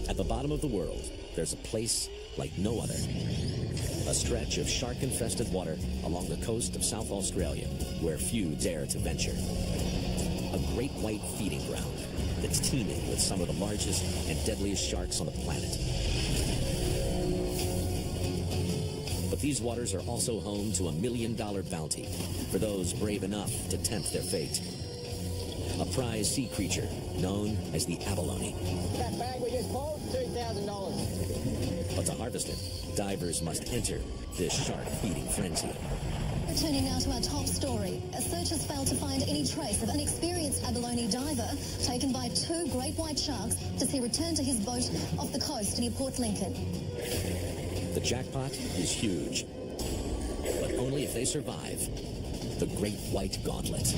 At the bottom of the world, there's a place like no other. A stretch of shark-infested water along the coast of South Australia, where few dare to venture. A great white feeding ground that's teeming with some of the largest and deadliest sharks on the planet. But these waters are also home to $1 million bounty for those brave enough to tempt their fate. A prize sea creature known as the abalone. That bag we just pulled, $2,000. But to harvest it, divers must enter this shark-feeding frenzy. Returning now to our top story. Searchers failed to find any trace of an experienced abalone diver taken by two great white sharks as he returned to his boat off the coast near Port Lincoln. The jackpot is huge, but only if they survive the Great White Gauntlet.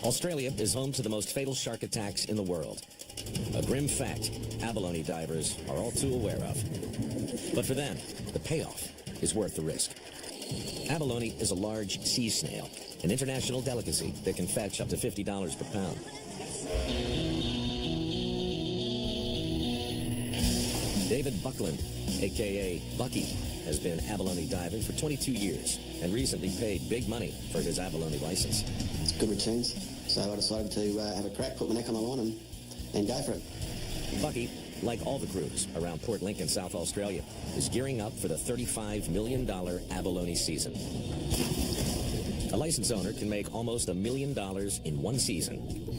Australia is home to the most fatal shark attacks in the world. A grim fact abalone divers are all too aware of. But for them, the payoff is worth the risk. Abalone is a large sea snail, an international delicacy that can fetch up to $50 per pound. David Buckland, a.k.a. Bucky, has been abalone diving for 22 years and recently paid big money for his abalone license. It's good returns, so I decided to have a crack, put my neck on the line and go for it. Bucky, like all the crews around Port Lincoln, South Australia, is gearing up for the $35 million abalone season. A licensed owner can make almost $1 million in one season,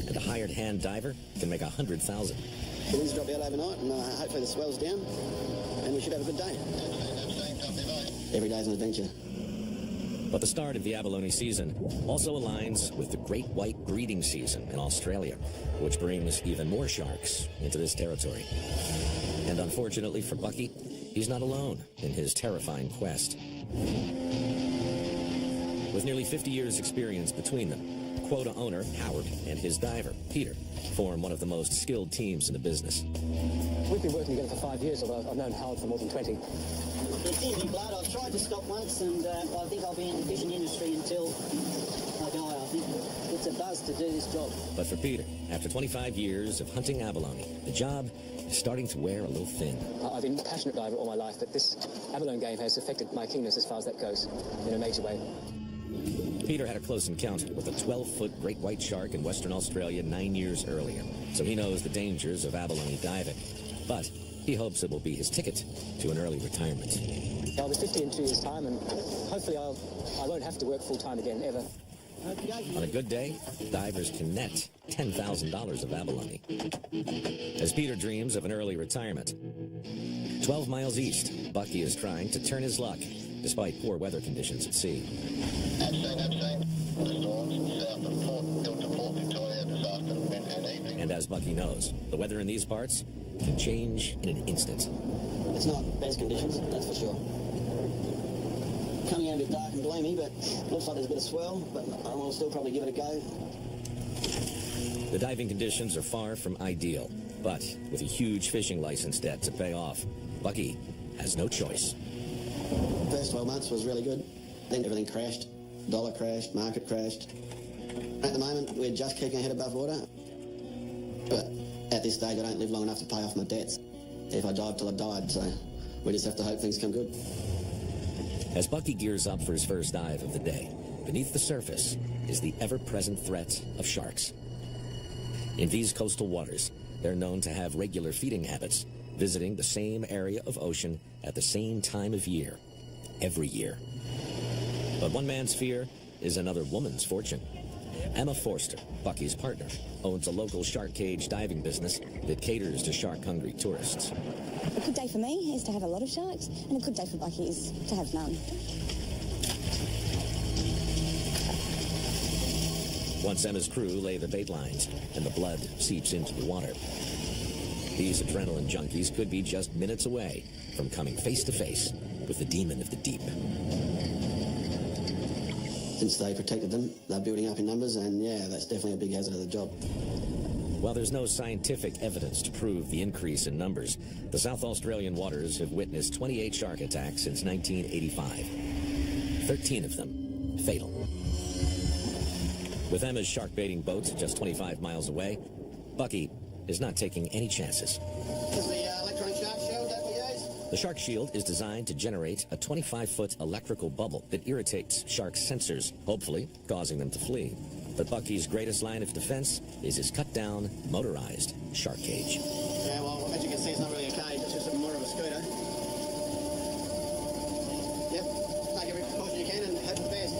and a hired hand diver can make $100,000. The winds drop out overnight, and hopefully the swell's down, and we should have a good day. Every day's an adventure. But the start of the abalone season also aligns with the great white breeding season in Australia, which brings even more sharks into this territory. And unfortunately for Bucky, he's not alone in his terrifying quest. With nearly 50 years' experience between them, quota owner Howard and his diver, Peter, form one of the most skilled teams in the business. We've been working together for 5 years, although I've known Howard for more than 20. It's easy, blood. I've tried to stop once, and I think I'll be in the fishing industry until I die. I think it's a buzz to do this job. But for Peter, after 25 years of hunting abalone, the job is starting to wear a little thin. I've been a passionate diver all my life, but this abalone game has affected my keenness as far as that goes, in a major way. Peter had a close encounter with a 12-foot great white shark in Western Australia 9 years earlier, so he knows the dangers of abalone diving. But he hopes it will be his ticket to an early retirement. I'll be 50 in 2 years' time, and hopefully I won't have to work full-time again, ever. On a good day, divers can net $10,000 of abalone. As Peter dreams of an early retirement, 12 miles east, Bucky is trying to turn his luck, despite poor weather conditions at sea. And as Bucky knows, the weather in these parts can change in an instant. It's not best conditions, that's for sure. Coming out a bit dark and gloomy, but looks like there's a bit of swell, but I'll still probably give it a go. The diving conditions are far from ideal, but with a huge fishing license debt to pay off, Bucky has no choice. First 12 months was really good. Then everything crashed. Dollar crashed, market crashed. At the moment, we're just keeping our head above water. But at this stage, I don't live long enough to pay off my debts. If I dive till I died, so we just have to hope things come good. As Bucky gears up for his first dive of the day, beneath the surface is the ever-present threat of sharks. In these coastal waters, they're known to have regular feeding habits, visiting the same area of ocean at the same time of year, every year. But one man's fear is another woman's fortune. Emma Forster, Bucky's partner, owns a local shark cage diving business that caters to shark-hungry tourists. A good day for me is to have a lot of sharks, and a good day for Bucky is to have none. Once Emma's crew lay the bait lines and the blood seeps into the water, these adrenaline junkies could be just minutes away from coming face to face with the demon of the deep. Since they protected them, they're building up in numbers, and yeah, that's definitely a big hazard of the job. While there's no scientific evidence to prove the increase in numbers, the South Australian waters have witnessed 28 shark attacks since 1985. 13 of them fatal. With Emma's shark baiting boat just 25 miles away, Bucky is not taking any chances. This is the electronic shark shield that we use. The shark shield is designed to generate a 25-foot electrical bubble that irritates sharks' sensors, hopefully causing them to flee. But Bucky's greatest line of defense is his cut-down, motorized shark cage. Yeah, well, as you can see, it's not really a cage, it's just more of a scooter. Yep, take every precaution you can and hope for the best.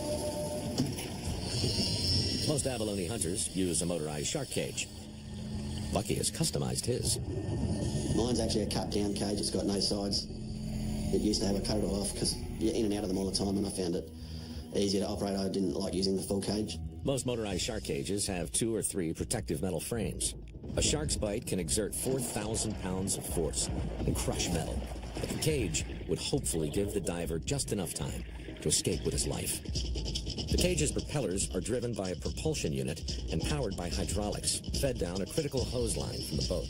Most abalone hunters use a motorized shark cage. Bucky has customized his. Mine's actually a cut-down cage, it's got no sides. It used to have a cut it off because you're in and out of them all the time, and I found it easier to operate. I didn't like using the full cage. Most motorized shark cages have 2 or 3 protective metal frames. A shark's bite can exert 4,000 pounds of force and crush metal, but the cage would hopefully give the diver just enough time to escape with his life. The cage's propellers are driven by a propulsion unit and powered by hydraulics, fed down a critical hose line from the boat.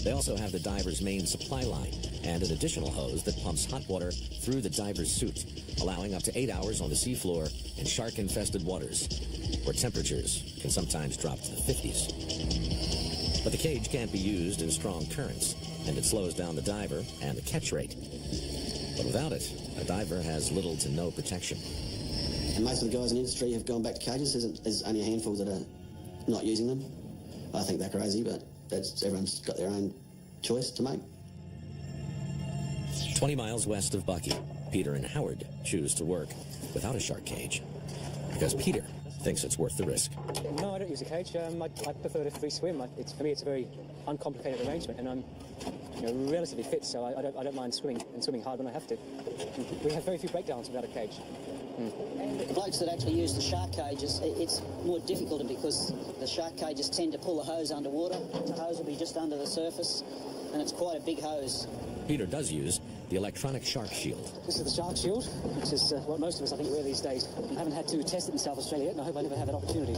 They also have the diver's main supply line and an additional hose that pumps hot water through the diver's suit, allowing up to 8 hours on the seafloor in shark-infested waters, where temperatures can sometimes drop to the 50s. But the cage can't be used in strong currents, and it slows down the diver and the catch rate. But without it, a diver has little to no protection. And most of the guys in the industry have gone back to cages. There's only a handful that are not using them. I think they're crazy, but everyone's got their own choice to make. 20 miles west of Bucky, Peter and Howard choose to work without a shark cage because Peter thinks it's worth the risk. No, I don't use a cage. I prefer to free swim. For me, it's a very uncomplicated arrangement, and I'm relatively fit, so I don't mind swimming and swimming hard when I have to. We have very few breakdowns without a cage. The blokes that actually use the shark cages, it's more difficult because the shark cages tend to pull the hose underwater. The hose will be just under the surface, and it's quite a big hose. Peter does use the electronic shark shield. This is the shark shield, which is what most of us, I think, wear these days. I haven't had to test it in South Australia yet, and I hope I never have that opportunity.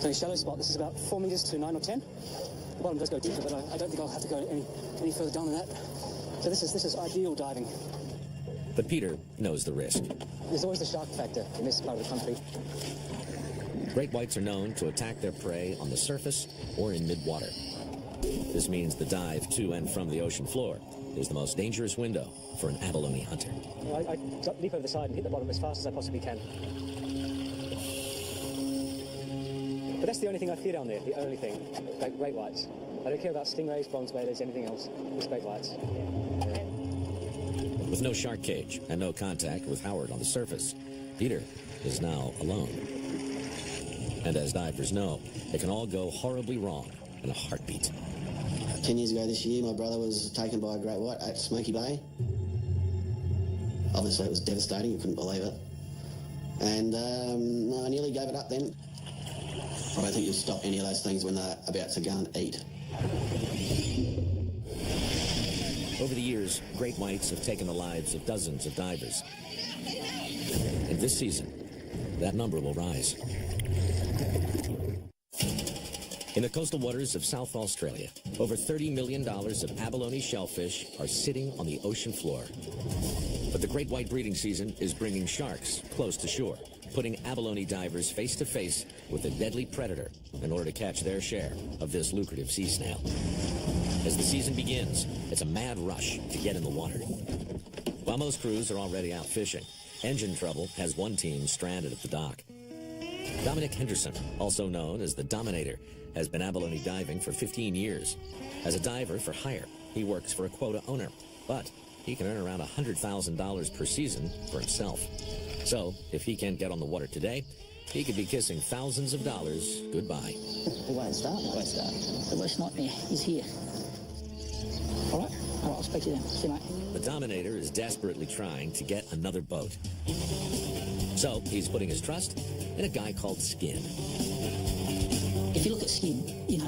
So shallow spot, this is about 4 meters to 9 or 10. The bottom does go deeper, but I don't think I'll have to go any further down than that. So this is ideal diving. But Peter knows the risk. There's always the shark factor in this part of the country. Great whites are known to attack their prey on the surface or in mid-water. This means the dive to and from the ocean floor is the most dangerous window for an abalone hunter. I leap over the side and hit the bottom as fast as I possibly can. But that's the only thing I fear down there, the only thing. Like great whites. I don't care about stingrays, bronze whalers, anything else. Just great whites. With no shark cage and no contact with Howard on the surface, Peter is now alone. And as divers know, it can all go horribly wrong in a heartbeat. 10 years ago this year, my brother was taken by a great white at Smoky Bay. Obviously, it was devastating. You couldn't believe it. And I nearly gave it up then. I don't think you'll stop any of those things when they're about to go and eat. Over the years, great whites have taken the lives of dozens of divers. And this season, that number will rise. In the coastal waters of South Australia, over $30 million of abalone shellfish are sitting on the ocean floor. But the great white breeding season is bringing sharks close to shore, putting abalone divers face to face with a deadly predator in order to catch their share of this lucrative sea snail. As the season begins, it's a mad rush to get in the water. While most crews are already out fishing, engine trouble has one team stranded at the dock. Dominic Henderson, also known as the Dominator, has been abalone diving for 15 years. As a diver for hire, he works for a quota owner, but he can earn around $100,000 per season for himself. So, if he can't get on the water today, he could be kissing thousands of dollars goodbye. The way to start, The worst nightmare is here. All right, I'll speak to you then. See you, mate. The Dominator is desperately trying to get another boat. So, he's putting his trust in a guy called Skin. If you look at Skin, you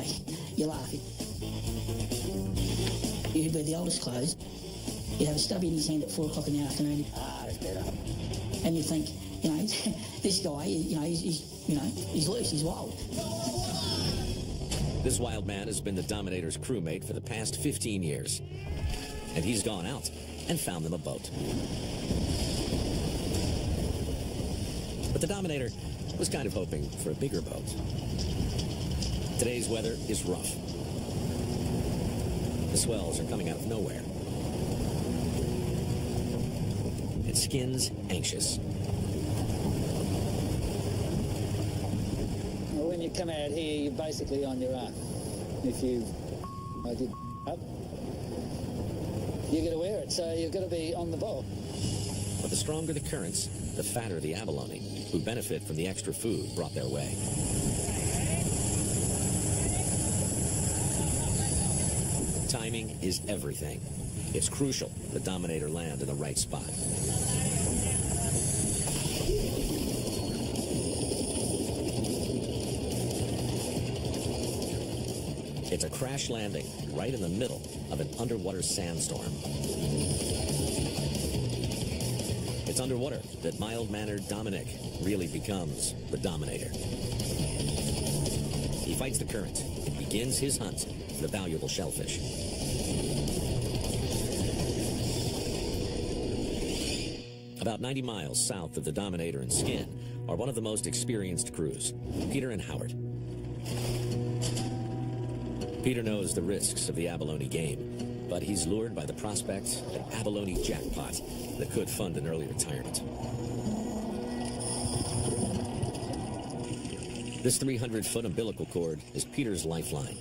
laugh. He'd wear the oldest clothes. He'd have a stubby in his hand at 4 o'clock in the afternoon. That's better. And you think, this guy, he's loose, he's wild. This wild man has been the Dominator's crewmate for the past 15 years. And he's gone out and found them a boat. But the Dominator was kind of hoping for a bigger boat. Today's weather is rough. The swells are coming out of nowhere. And Skin's anxious. Well, when you come out here, you're basically on your own. If you did up, you're going to wear it, so you've got to be on the ball. But the stronger the currents, the fatter the abalone, who benefit from the extra food brought their way. Timing is everything. It's crucial the Dominator land in the right spot. It's a crash landing right in the middle of an underwater sandstorm. It's underwater that mild-mannered Dominic really becomes the Dominator. He fights the current and begins his hunt for the valuable shellfish. About 90 miles south of the Dominator and Skin are one of the most experienced crews, Peter and Howard. Peter knows the risks of the abalone game, but he's lured by the prospect of an abalone jackpot that could fund an early retirement. This 300-foot umbilical cord is Peter's lifeline,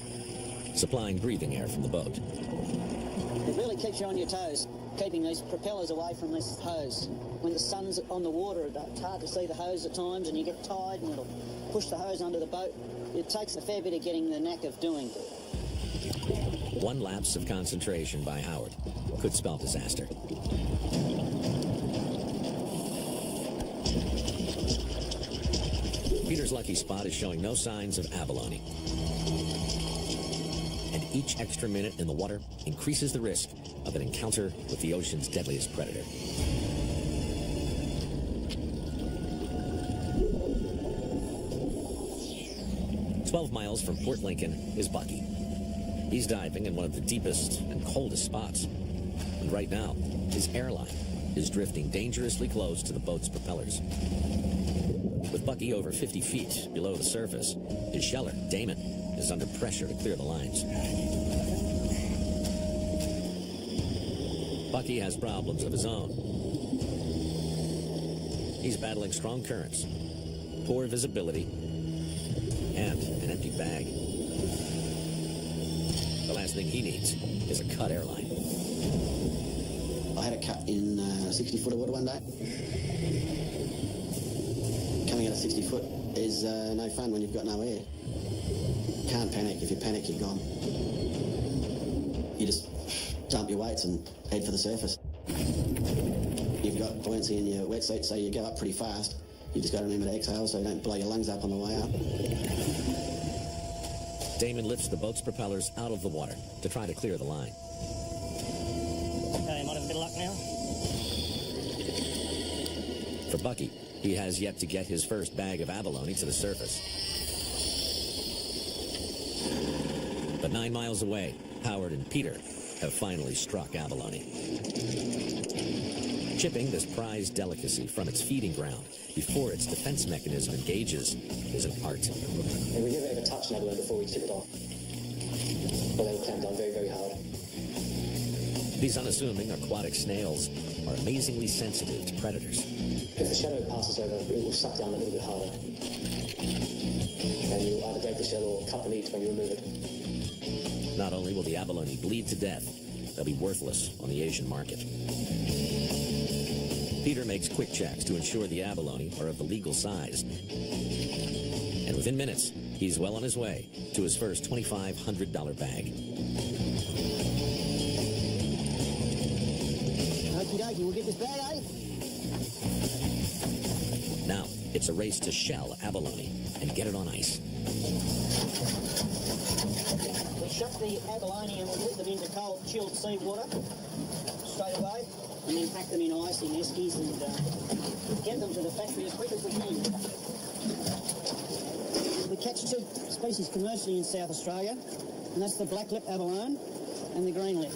supplying breathing air from the boat. It really keeps you on your toes, keeping these propellers away from this hose. When the sun's on the water, it's hard to see the hose at times, and you get tired and it'll push the hose under the boat. It takes a fair bit of getting the knack of doing. One lapse of concentration by Howard could spell disaster. Peter's lucky spot is showing no signs of abalone. And each extra minute in the water increases the risk of an encounter with the ocean's deadliest predator. "12 miles from Port Lincoln is Bucky. He's diving in one of the deepest and coldest spots. And right now, his airline is drifting dangerously close to the boat's propellers. With Bucky over 50 feet below the surface, his sheller, Damon, is under pressure to clear the lines. Bucky has problems of his own. He's battling strong currents, poor visibility, and an empty bag. The last thing he needs is a cut airline. I had a cut in 60 foot of water one day. Coming out of 60 foot is no fun when you've got no air. Can't panic. If you panic, you're gone. You just dump your weights and head for the surface. You've got buoyancy in your wetsuit, so you go up pretty fast. You just got to remember to exhale so you don't blow your lungs up on the way up. Damon lifts the boat's propellers out of the water to try to clear the line. Okay, might have a bit of luck now. For Bucky, he has yet to get his first bag of abalone to the surface. But 9 miles away, Howard and Peter have finally struck abalone. Chipping this prized delicacy from its feeding ground before its defense mechanism engages is an art. And we give it a touch an abalone before we chip it off. But they will clamp down very, very hard. These unassuming aquatic snails are amazingly sensitive to predators. If the shadow passes over, it will suck down a little bit harder. And you'll either break the shell or cut the meat when you remove it. Not only will the abalone bleed to death, they'll be worthless on the Asian market. Peter makes quick checks to ensure the abalone are of the legal size. And within minutes, he's well on his way to his first $2,500 bag. Okie dokie, we'll get this bag, eh? Now, it's a race to shell abalone and get it on ice. We'll shut the abalone and we'll put them into cold, chilled seawater straight away, and then pack them in ice in eskies and get them to the factory as quick as we can. We catch two species commercially in South Australia, and that's the black lip abalone and the green lip.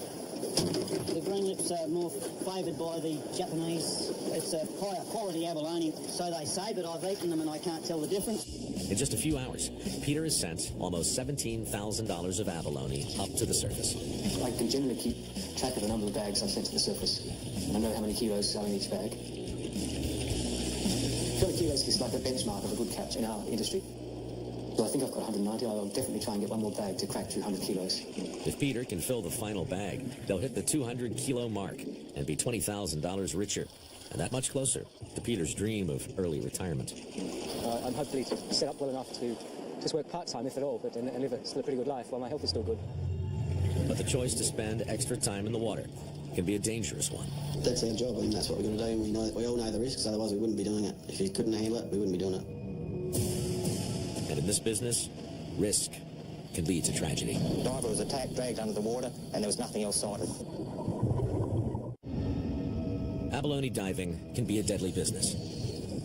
The green lips are more favoured by the Japanese. It's a higher quality abalone, so they say, but I've eaten them and I can't tell the difference. In just a few hours, Peter has sent almost $17,000 of abalone up to the surface. I can generally keep track of the number of bags I've sent to the surface, and I know how many kilos are in each bag. 20 kilos is like a benchmark of a good catch in our industry. So I think I've got 190. I'll definitely try and get one more bag to crack 200 kilos. If Peter can fill the final bag, they'll hit the 200-kilo mark and be $20,000 richer, and that much closer to Peter's dream of early retirement. I'm hopefully set up well enough to just work part-time, if at all, but and live still a pretty good life while my health is still good. But the choice to spend extra time in the water can be a dangerous one. That's our job, and that's what we're going to do. We all know the risks, otherwise we wouldn't be doing it. If you couldn't handle it, we wouldn't be doing it. And in this business, risk can lead to tragedy. The diver was attacked, dragged under the water, and there was nothing else sighted. Abalone diving can be a deadly business.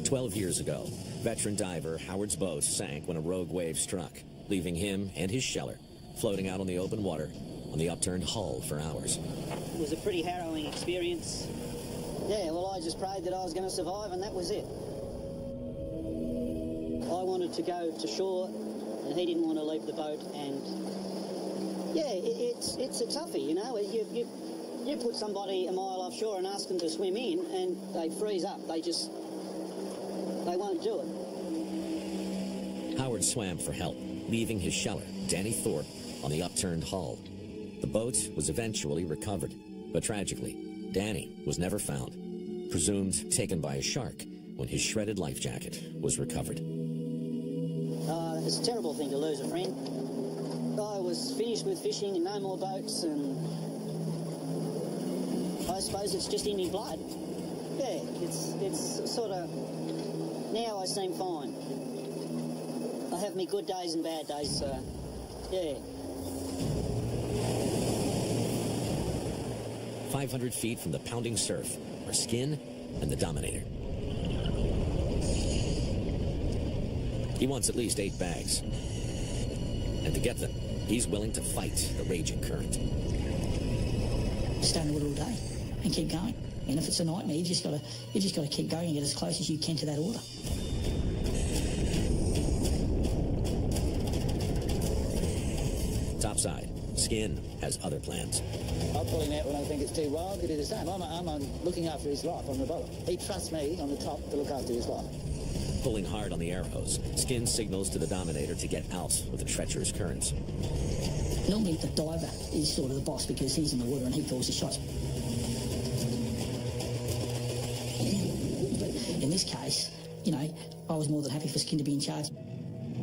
12 years ago, veteran diver Howard's boat sank when a rogue wave struck, leaving him and his sheller floating out on the open water on the upturned hull for hours. It was a pretty harrowing experience. Yeah, well, I just prayed that I was going to survive, and that was it. I wanted to go to shore, and he didn't want to leave the boat, and yeah, it's a toughie, you know. You put somebody a mile offshore and ask them to swim in, and they freeze up. They won't do it. Howard swam for help, leaving his sheller, Danny Thorpe, on the upturned hull. The boat was eventually recovered, but tragically, Danny was never found, presumed taken by a shark when his shredded life jacket was recovered. It's a terrible thing to lose a friend. I was finished with fishing and no more boats, and I suppose it's just in my blood. Yeah, it's sort of... Now I seem fine. I have me good days and bad days, so yeah. 500 feet from the pounding surf are Skin and the Dominator. He wants at least 8 bags. And to get them, he's willing to fight the raging current. Stay in the water all day and keep going. And if it's a nightmare, you've just got to keep going and get as close as you can to that order. Topside, Skin has other plans. I'm pulling out when I think it's too wild. He do the same. I'm looking after his life on the bottom. He trusts me on the top to look after his life. Pulling hard on the air hose, Skin signals to the Dominator to get out of the treacherous currents. Normally the diver is sort of the boss because he's in the water and he calls the shots. But in this case, you know, I was more than happy for Skin to be in charge.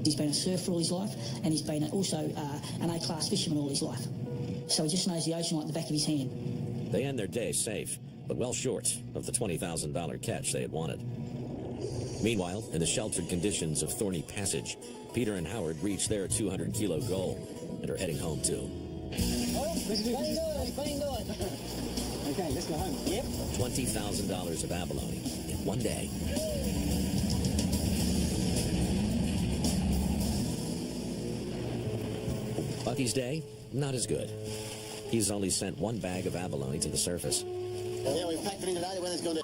He's been a surfer all his life, and he's been also an A-class fisherman all his life. So he just knows the ocean like the back of his hand. They end their day safe, but well short of the $20,000 catch they had wanted. Meanwhile, in the sheltered conditions of Thorny Passage, Peter and Howard reach their 200-kilo goal and are heading home too. Oh, bang good. Okay, let's go home. Yep. $20,000 of abalone in one day. Bucky's day, not as good. He's only sent 1 bag of abalone to the surface. Yeah, we've packed it in today, the weather's gone to...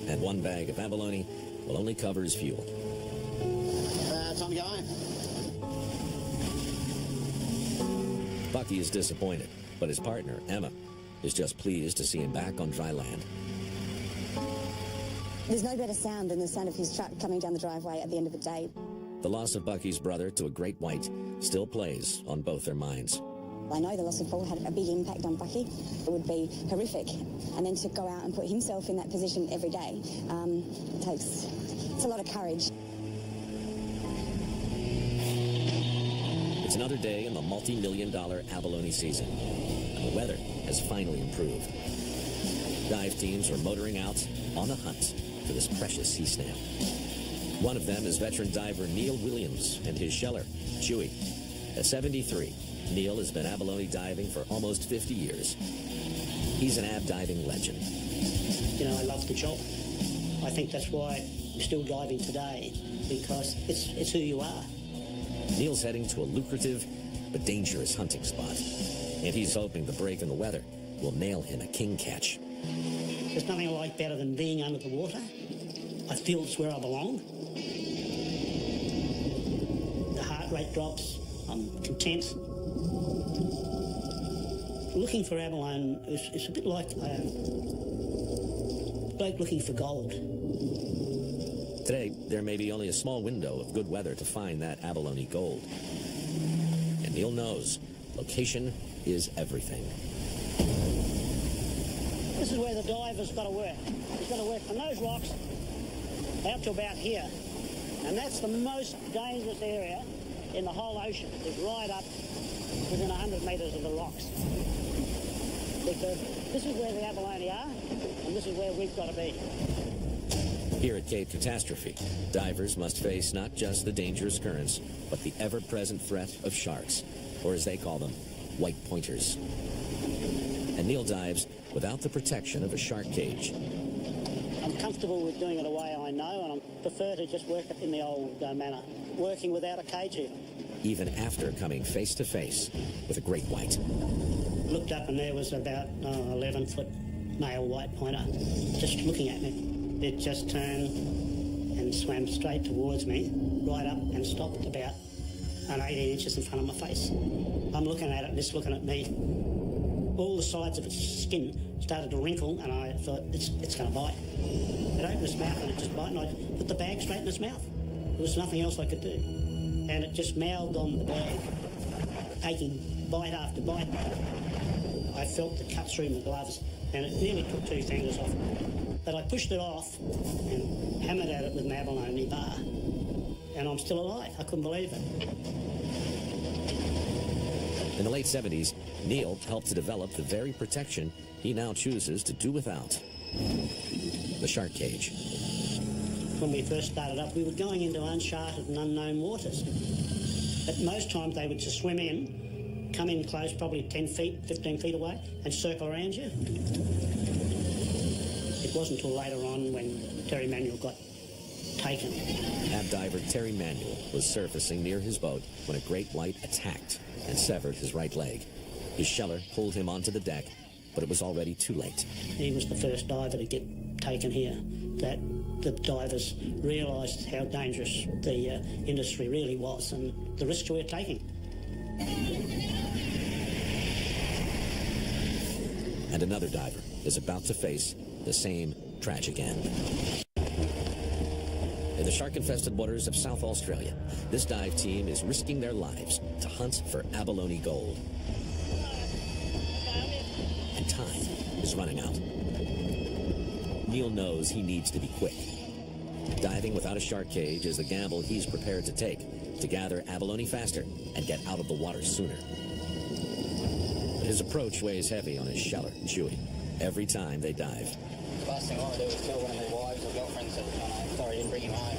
And 1 bag of abalone will only cover his fuel. Time to go home. Bucky is disappointed, but his partner, Emma, is just pleased to see him back on dry land. There's no better sound than the sound of his truck coming down the driveway at the end of the day. The loss of Bucky's brother to a great white still plays on both their minds. I know the loss of Paul had a big impact on Bucky. It would be horrific. And then to go out and put himself in that position every day, it's a lot of courage. It's another day in the multi-million-dollar abalone season, and the weather has finally improved. Dive teams are motoring out on the hunt for this precious sea snail. One of them is veteran diver Neil Williams and his sheller, Chewy. At 73, Neil has been abalone diving for almost 50 years. He's an ab diving legend. You know, I love the job. I think that's why I'm still diving today, because it's who you are. Neil's heading to a lucrative a dangerous hunting spot. And he's hoping the break in the weather will nail him a king catch. There's nothing I like better than being under the water. I feel it's where I belong. The heart rate drops. I'm content. Looking for abalone is a bit like a bloke looking for gold. Today, there may be only a small window of good weather to find that abalone gold. And Neil knows location is everything. This is where the diver's got to work. He's got to work from those rocks out to about here. And that's the most dangerous area in the whole ocean, is right up within 100 metres of the rocks. Because this is where the abalone are, and this is where we've got to be. Here at Cape Catastrophe, divers must face not just the dangerous currents, but the ever-present threat of sharks, or as they call them, white pointers. And Neil dives without the protection of a shark cage. I'm comfortable with doing it the way I know, and I prefer to just work it in the old manner, working without a cage even after coming face to face with a great white. Looked up and there was about 11-foot male white pointer just looking at me. It just turned and swam straight towards me, right up and stopped about 18 inches in front of my face. I'm looking at it and it's looking at me. All the sides of its skin started to wrinkle, and I thought, it's going to bite. It opened its mouth and it just bite, and I put the bag straight in its mouth. There was nothing else I could do. And it just mouthed on the bag, taking bite after bite. I felt the cut through my gloves, and it nearly took 2 fingers off. But I pushed it off and hammered at it with my abalone bar. And I'm still alive. I couldn't believe it. In the late 70s, Neil helped to develop the very protection he now chooses to do without. The shark cage. When we first started up, we were going into uncharted and unknown waters. But most times they would just swim in, come in close, probably 10 feet, 15 feet away, and circle around you. It wasn't until later on when Terry Manuel got taken. Ab diver Terry Manuel was surfacing near his boat when a great white attacked and severed his right leg. His sheller pulled him onto the deck, but it was already too late. He was the first diver to get taken here. That the divers realised how dangerous the industry really was and the risks we were taking. And another diver is about to face the same tragic end. In the shark-infested waters of South Australia, this dive team is risking their lives to hunt for abalone gold. And time is running out. Neil knows he needs to be quick. Diving without a shark cage is the gamble he's prepared to take to gather abalone faster and get out of the water sooner. But his approach weighs heavy on his sheller, Chewy, every time they dive. The last thing I want to do is tell one of their wives or girlfriends that, sorry, I didn't bring him home.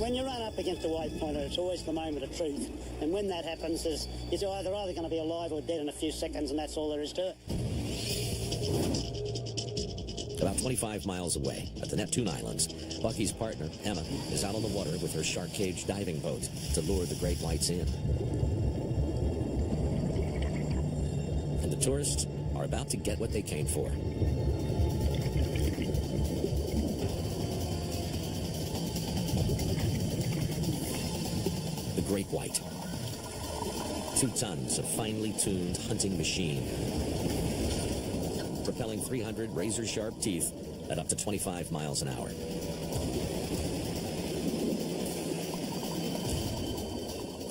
When you run up against a white pointer, it's always the moment of truth. And when that happens, it's either going to be alive or dead in a few seconds, and that's all there is to it. About 25 miles away, at the Neptune Islands, Bucky's partner, Emma, is out on the water with her shark cage diving boat to lure the great whites in. And the tourists are about to get what they came for. The great white. 2 tons of finely tuned hunting machine, propelling 300 razor-sharp teeth at up to 25 miles an hour.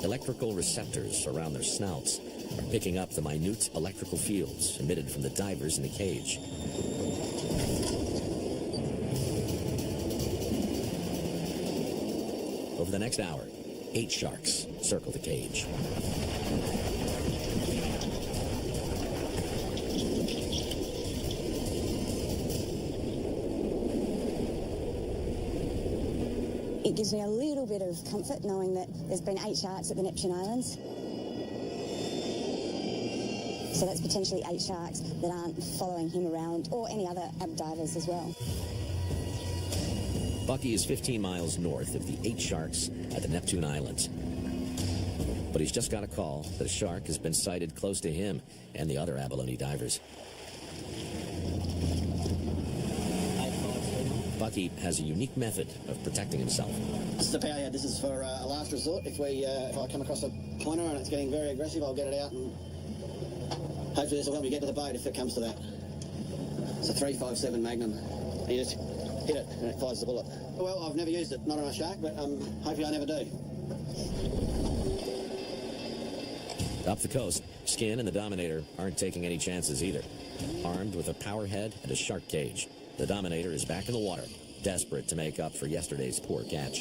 Electrical receptors around their snouts are picking up the minute electrical fields emitted from the divers in the cage. Over the next hour, 8 sharks circle the cage. It gives me a little bit of comfort knowing that there's been 8 sharks at the Neptune Islands. So that's potentially 8 sharks that aren't following him around, or any other ab divers as well. Bucky is 15 miles north of the 8 sharks at the Neptune Islands. But he's just got a call that a shark has been sighted close to him and the other abalone divers. Bucky has a unique method of protecting himself. This is the power head. This is for a last resort. If I come across a pointer and it's getting very aggressive, I'll get it out and hopefully this will help me get to the boat if it comes to that. It's a 357 Magnum. And you just hit it and it fires the bullet. Well, I've never used it, not on a shark, but hopefully I never do. Up the coast, Skin and the Dominator aren't taking any chances either. Armed with a power head and a shark cage, the Dominator is back in the water, desperate to make up for yesterday's poor catch.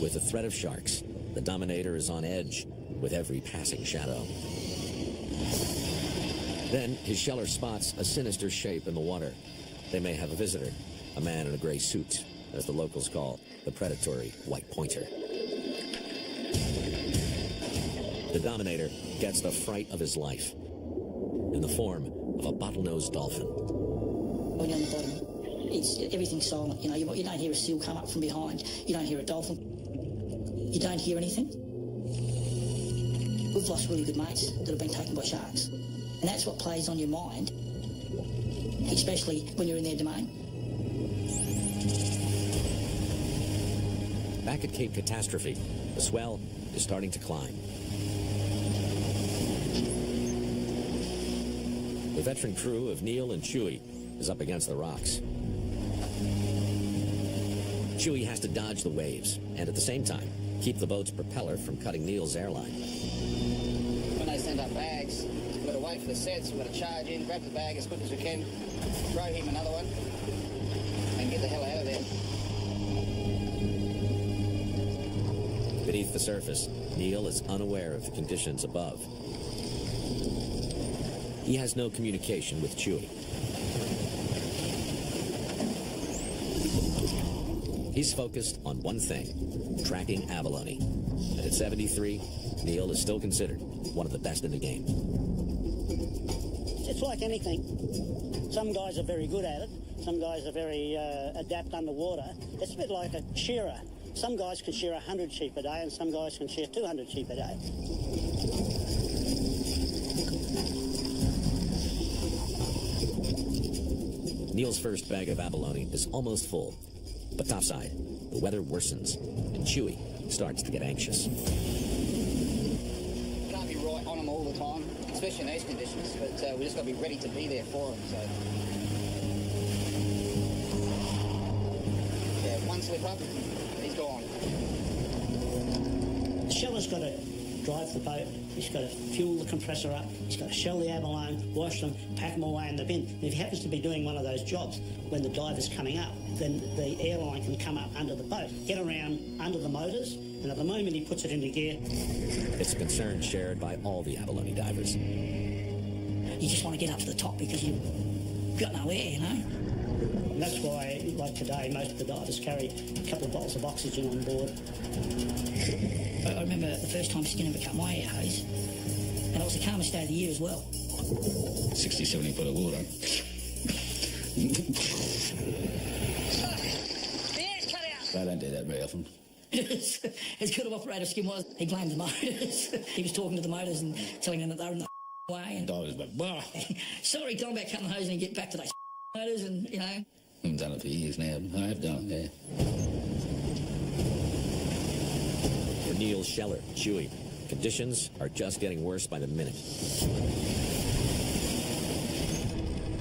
With the threat of sharks, the Dominator is on edge with every passing shadow. Then his sheller spots a sinister shape in the water. They may have a visitor, a man in a gray suit, as the locals call the predatory white pointer. The Dominator gets the fright of his life in the form of a bottlenose dolphin. When you're on the bottom, everything's silent. You know, you don't hear a seal come up from behind. You don't hear a dolphin. You don't hear anything. We've lost really good mates that have been taken by sharks. And that's what plays on your mind, especially when you're in their domain. Back at Cape Catastrophe, the swell is starting to climb. The veteran crew of Neil and Chewy is up against the rocks. Chewy has to dodge the waves and at the same time keep the boat's propeller from cutting Neil's airline. When they send up bags, we've got to wait for the sets, we've got to charge in, grab the bag as quick as we can, throw him another one, and get the hell out of there. Beneath the surface, Neil is unaware of the conditions above. He has no communication with Chewy. He's focused on one thing, tracking abalone. And at 73, Neil is still considered one of the best in the game. It's like anything. Some guys are very good at it. Some guys are very adept underwater. It's a bit like a shearer. Some guys can shear 100 sheep a day and some guys can shear 200 sheep a day. Neil's first bag of abalone is almost full. But topside, the weather worsens, and Chewy starts to get anxious. Can't be right on them all the time, especially in these conditions, but we just got to be ready to be there for them, so... Yeah, one slip up, he's gone. The sheller's got to drive the boat, he's got to fuel the compressor up, he's got to shell the abalone, wash them, pack them away in the bin. And if he happens to be doing one of those jobs when the diver's coming up, then the airline can come up under the boat, get around under the motors, and at the moment he puts it into gear. It's a concern shared by all the abalone divers. You just want to get up to the top because you've got no air, you know? And that's why, like today, most of the divers carry a couple of bottles of oxygen on board. I remember the first time Skin ever cut my air hose, and it was the calmest day of the year as well. 60, 70 foot of water. I don't do that very often. As good of operator Skin was, he blamed the motors. He was talking to the motors and telling them that they were in the way. And I was like, bah. Sorry, Tom, about cutting the hose and get back to those motors and, you know. I haven't done it for years now. I have done it, yeah. For Neil, Sheller, Chewy, conditions are just getting worse by the minute.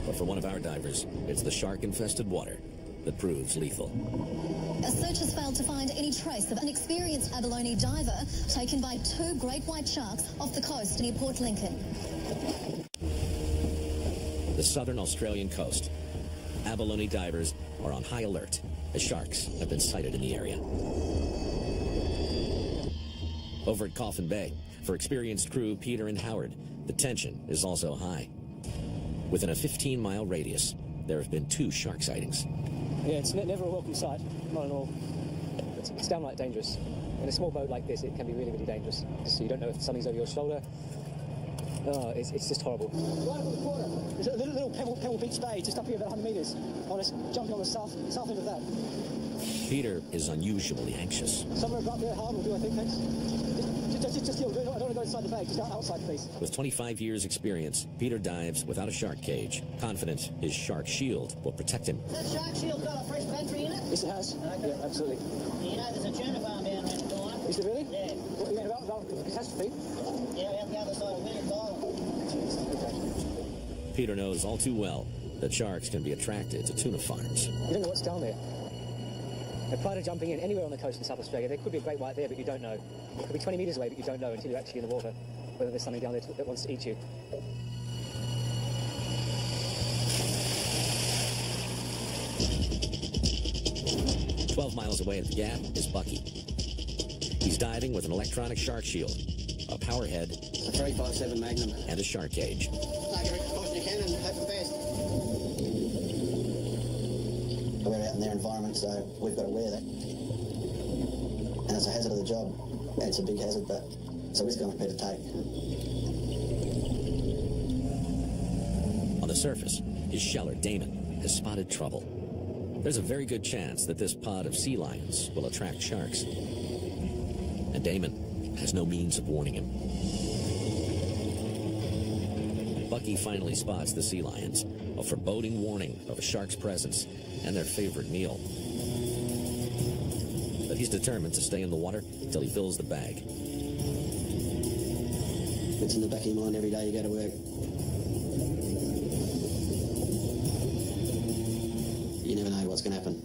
But for one of our divers, it's the shark-infested water that proves lethal. A search has failed to find any trace of an experienced abalone diver taken by two great white sharks off the coast near Port Lincoln. The southern Australian coast. Abalone divers are on high alert as sharks have been sighted in the area. Over at Coffin Bay, for experienced crew Peter and Howard, the tension is also high. Within a 15-mile radius, there have been 2 shark sightings. Yeah, it's never a welcome sight, not at all. It's downright dangerous. In a small boat like this, it can be really, really dangerous. So you don't know if something's over your shoulder. Oh, it's just horrible. Right up on the quarter. There's a little Pebble Beach Bay just up here about 100 metres. I'm just jumping on the south end of that. Peter is unusually anxious. Somewhere about there, hard will do, I think, thanks. Just here, I don't want to go inside the bag, just outside, please. With 25 years' experience, Peter dives without a shark cage, confident his shark shield will protect him. That shark shield got a fresh battery in it? Yes, it has. Okay. Yeah, absolutely. You know, there's a tuna farm down around the corner. Is it really? Yeah. What, you mean about catastrophe? Yeah, out the other side of Williams Island. Peter knows all too well that sharks can be attracted to tuna farms. You don't know what's down there. Now, prior to jumping in anywhere on the coast in South Australia, there could be a great white there, but you don't know. It could be 20 metres away, but you don't know until you're actually in the water whether there's something down there that wants to eat you. "12 miles away at the gap is Bucky. He's diving with an electronic shark shield, a power head, A 357 Magnum. and a shark cage. Take every precaution you can and hope for the best. We're out in their environment, so we've got to wear that. And it's a hazard of the job. It's a big hazard, but it's a risk I'm prepared to take. On the surface, his sheller, Damon, has spotted trouble. There's a very good chance that this pod of sea lions will attract sharks. And Damon has no means of warning him. Bucky finally spots the sea lions, a foreboding warning of a shark's presence and their favorite meal. But he's determined to stay in the water until he fills the bag. It's in the back of your mind every day you go to work. You never know what's going to happen.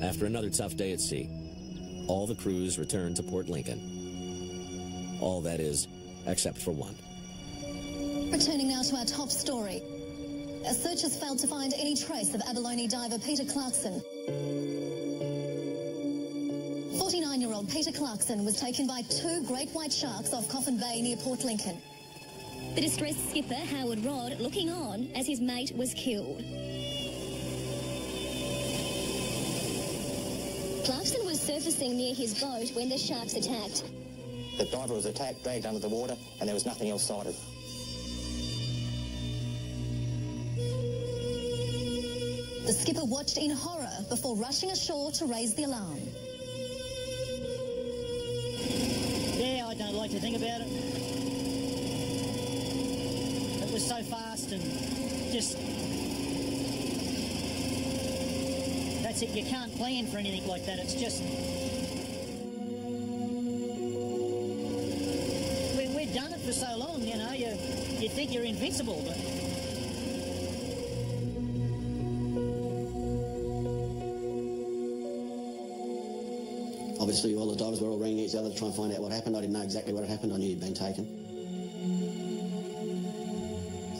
After another tough day at sea, all the crews return to Port Lincoln. All that is, except for one. Returning now to our top story. A search has failed to find any trace of abalone diver Peter Clarkson. 49-year-old Peter Clarkson was taken by two great white sharks off Coffin Bay near Port Lincoln. The distressed skipper, Howard Rod, looking on as his mate was killed. Clarkson was surfacing near his boat when the sharks attacked. The diver was attacked, dragged under the water, and there was nothing else sighted. The skipper watched in horror before rushing ashore to raise the alarm. Yeah, I don't like to think about it. It was so fast and just... That's it, you can't plan for anything like that. It's just... We've done it for so long, you know, you think you're invincible, but... Obviously, all the divers were all ringing each other to try and find out what happened. I didn't know exactly what had happened. I knew he'd been taken.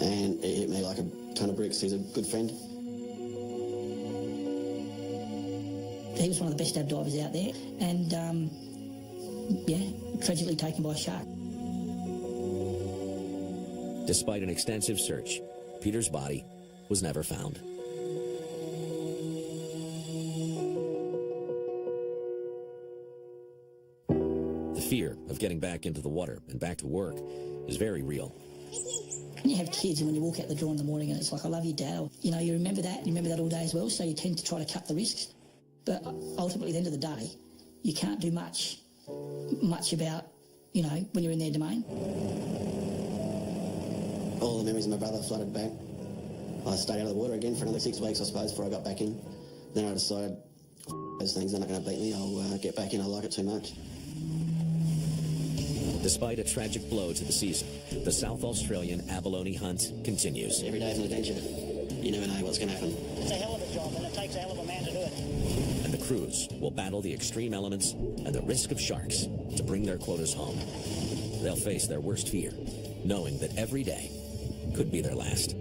And it hit me like a ton of bricks. He's a good friend. He was one of the best dab divers out there, and, yeah, tragically taken by a shark. Despite an extensive search, Peter's body was never found. The fear of getting back into the water and back to work is very real. When you have kids and when you walk out the door in the morning and it's like, I love you, Dad, you know, you remember that all day as well, so you tend to try to cut the risks. But ultimately, at the end of the day, you can't do much about, you know, when you're in their domain. All the memories of my brother flooded back. I stayed out of the water again for another 6 weeks, I suppose, before I got back in. Then I decided, those things are not going to beat me. I'll get back in. I like it too much. Despite a tragic blow to the season, the South Australian abalone hunt continues. Every day is an adventure. You never know what's going to happen. It's a hell of a job, and it takes a hell of a man to do it. And the crews will battle the extreme elements and the risk of sharks to bring their quotas home. They'll face their worst fear, knowing that every day could be their last.